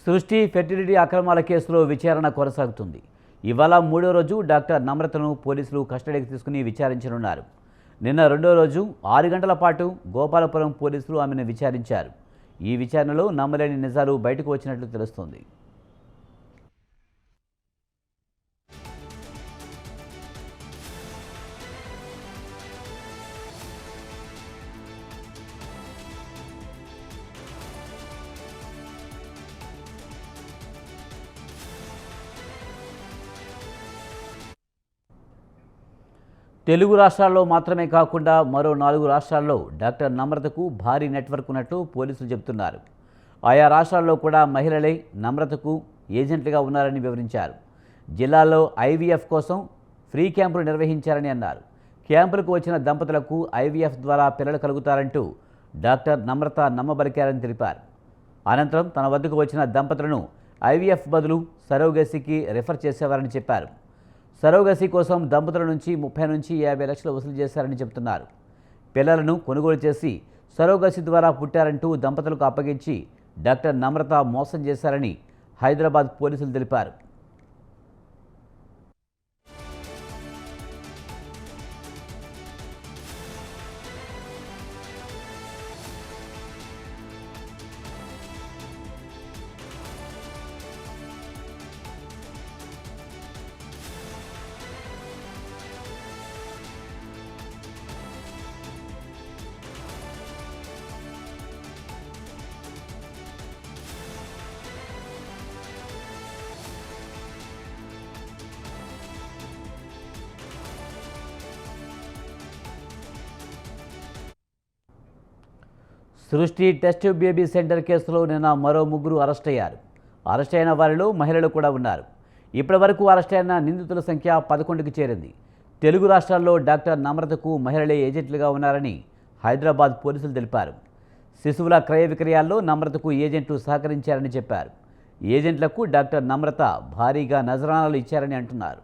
సృష్టి ఫెర్టిలిటీ అక్రమాల కేసులో విచారణ కొనసాగుతుంది. ఇవాళ మూడో రోజు డాక్టర్ నమ్రతను పోలీసులు కస్టడీకి తీసుకుని విచారించనున్నారు. నిన్న రెండో రోజు 6 గంటల పాటు గోపాలపురం పోలీసులు ఆమెను విచారించారు. ఈ విచారణలో నమ్మలేని నిజాలు బయటకు వచ్చినట్లు తెలుస్తోంది. తెలుగు రాష్ట్రాల్లో మాత్రమే కాకుండా మరో 4 రాష్ట్రాల్లో డాక్టర్ నమ్రతకు భారీ నెట్వర్క్ ఉన్నట్లు పోలీసులు చెబుతున్నారు. ఆయా రాష్ట్రాల్లో కూడా మహిళలే నమ్రతకు ఏజెంట్లుగా ఉన్నారని వివరించారు. జిల్లాల్లో ఐవీఎఫ్ కోసం ఫ్రీ క్యాంపులు నిర్వహించారని అన్నారు. క్యాంపులకు వచ్చిన దంపతులకు ఐవీఎఫ్ ద్వారా పిల్లలు కలుగుతారంటూ డాక్టర్ నమ్రత నమ్మబలికారని తెలిపారు. అనంతరం తన వద్దకు వచ్చిన దంపతులను ఐవీఎఫ్ బదులు సరోగసీకి రిఫర్ చేసేవారని చెప్పారు. సరోగసీ కోసం దంపతుల నుంచి 30 నుంచి 50 లక్షలు వసూలు చేశారని చెబుతున్నారు. పిల్లలను కొనుగోలు చేసి సరోగసీ ద్వారా పుట్టారంటూ దంపతులకు అప్పగించి డాక్టర్ నమ్రత మోసం చేశారని హైదరాబాద్ పోలీసులు తెలిపారు. సృష్టి టెస్ట్ బేబీ సెంటర్ కేసులో నిన్న మరో 3 అరెస్ట్ అయ్యారు. అరెస్ట్ అయిన వారిలో మహిళలు కూడా ఉన్నారు. ఇప్పటి వరకు అరెస్ట్ అయిన నిందితుల సంఖ్య 11కి చేరింది. తెలుగు రాష్ట్రాల్లో డాక్టర్ నమ్రతకు మహిళలే ఏజెంట్లుగా ఉన్నారని హైదరాబాద్ పోలీసులు తెలిపారు. శిశువుల క్రయ విక్రయాల్లో నమ్రతకు ఏజెంట్లు సహకరించారని చెప్పారు. ఏజెంట్లకు డాక్టర్ నమ్రత భారీగా నజరానాలు ఇచ్చారని అంటున్నారు.